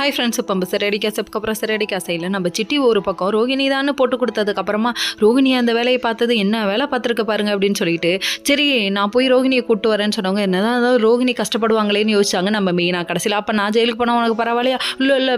Hi friends, இப்போ நம்ம சிறடி கேசப்புக்கு அப்புறம் சிறடி காசையில் நம்ம சிட்டி ஒரு பக்கம் ரோகிணி தான் போட்டு கொடுத்ததுக்கப்புறமா ரோகிணி அந்த வேலையை பார்த்தது என்ன வேலை பார்த்துருக்க பாருங்க அப்படின்னு சொல்லிட்டு, சரி நான் போய் ரோகிணியை கூப்பிட்டு வரேன்னு சொன்னவங்க என்னதான் அதாவது ரோகிணி கஷ்டப்படுவாங்களேன்னு யோசிச்சாங்க நம்ம மீனா. கடைசியில் அப்போ நான் ஜெயிலுக்கு போனால் உனக்கு பரவாயில்லையா? இல்லை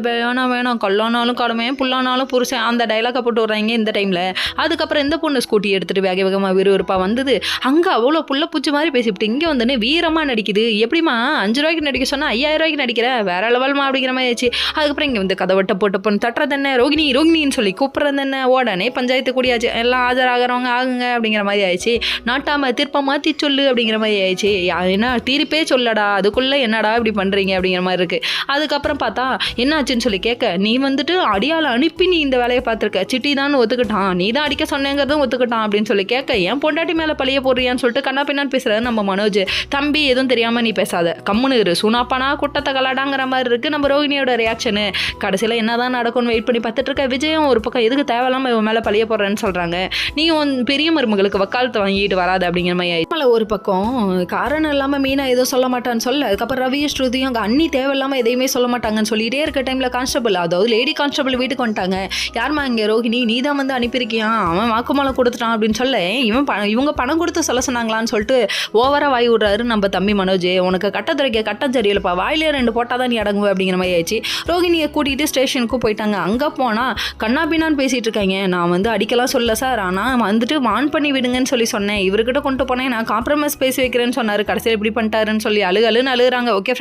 வேணாம் கல்லானாலும் கடமை புல்லானாலும் புருஷன் அந்த டைலாக போட்டு வர்றாங்க இந்த டைமில். அதுக்கப்புறம் இந்த பொண்ணு ஸ்கூட்டி எடுத்துகிட்டு வேகமாக விறுவிறுப்பாக வந்தது. அங்கே அவ்வளோ புள்ள பூச்சி மாதிரி பேசிவிட்டு இங்கே வந்துன்னு வீரமாக நடிக்குது. எப்படிமா 5 ரூபாய்க்கு நடிக்க சொன்னால் 5000 ரூபாய்க்கு நடிக்கிற வேற லெவல்மா அப்படிங்கிற மாதிரி ஆச்சு. அதுக்கப்புறம் இங்கே வந்து கதவட்ட போட்டு பொண்ணு தட்டுறது என்ன, ரோகிணின்னு சொல்லி கூப்பிட்றது என்ன, உடனே பஞ்சாயத்து கூடியாச்சு. எல்லாம் ஆஜராகிறவங்க ஆகுங்க அப்படிங்கிற மாதிரி ஆயிடுச்சு. நாட்டாம தீர்ப்பை மாற்றி சொல்லு அப்படிங்கிற மாதிரி ஆயிடுச்சு. என்ன தீர்ப்பே சொல்லடா, அதுக்குள்ளே என்னடா இப்படி பண்ணுறீங்க அப்படிங்கிற மாதிரி இருக்குது. அதுக்கப்புறம் பார்த்தா என்னாச்சுன்னு சொல்லி கேட்க, நீ வந்துட்டு அடியால் அனுப்பி நீ இந்த வேலையை பார்த்துருக்க, சிட்டி தான் ஒத்துக்கிட்டான், நீ தான் அடிக்க சொன்னேங்கிறதும் ஒத்துக்கிட்டான் அப்படின்னு சொல்லி கேட்க, என் பொண்டாட்டி மேலே பழிய போடுறியான்னு சொல்லிட்டு கண்ணா பின்னான்னு பேசுறது நம்ம மனோஜ். தம்பி எதுவும் தெரியாமல் நீ பேசாத, கம்முனு இரு, சுனாப்பானா குட்டத்தை கலாடாங்கிற மாதிரி இருக்குது நம்ம ரோகிணியோட ரியாக்ஷனு. கடைசியில் என்னதான் நடக்கும்னு வெயிட் பண்ணி பார்த்துட்டு இருக்க. விஜயம் ஒரு பக்கம் எதுக்கு தேவையில்லாமல் இவன் மேலே பழிய போடுறேன்னு சொல்கிறாங்க. நீ பெரிய மருமகளுக்கு வக்காலத்தை வாங்கிட்டு வராது அப்படிங்கிற மாதிரி ஆயிடுச்சு. ஒரு பக்கம் காரணம் இல்லாமல் மீனா ஏதோ சொல்ல மாட்டான்னு சொல்ல, அதுக்கப்புறம் ரவி ஸ்ருதியும் அங்கே அண்ணி தேவையில்லாமல் எதையுமே சொல்ல மாட்டாங்கன்னு சொல்லிகிட்டே இருக்க டைமில் கான்ஸ்டபிள், அதாவது லேடி கான்ஸ்டபிள் வீட்டுக்கு வந்துட்டாங்க. யாருமா இங்கே ரோகிணி, நீ தான் வந்து அனுப்பியிருக்கியான், அவன் வாக்குமூலம் கொடுத்துட்டான் அப்படின்னு சொல்ல, இவங்க பணம் கொடுத்து சொல்ல சொன்னாங்களான்னு சொல்லிட்டு ஓவராக வாய் விடுறாரு நம்ம தம்பி மனோஜ். உனக்கு கட்டத்துறைக்க கட்டம் சரியில்லைப்பா, வாயிலே 2 போட்டால் தான் நீ அடங்குவ அப்படிங்கிற மாதிரி ஆயிடுச்சு. ரோகிணியை கூட்டிகிட்டு ஸ்டேஷனுக்கும் போயிட்டாங்க. அங்கே போனால் கண்ணாபின்னான்னு பேசிகிட்டு இருக்காங்க. நான் வந்து அடிக்கலாம் சொல்ல சார், ஆனால் வந்துட்டு வான் பண்ணி விடுங்கன்னு சொல்லி சொன்னேன், இவர்கிட்ட கொண்டு போனேன், நான் காம்ப்ரமைஸ் பேசி வைக்கிறேன்னு சொன்னார். கடைசியில் இப்படி பண்ணிட்டாருன்னு சொல்லி அழுகிறாங்க. ஓகே.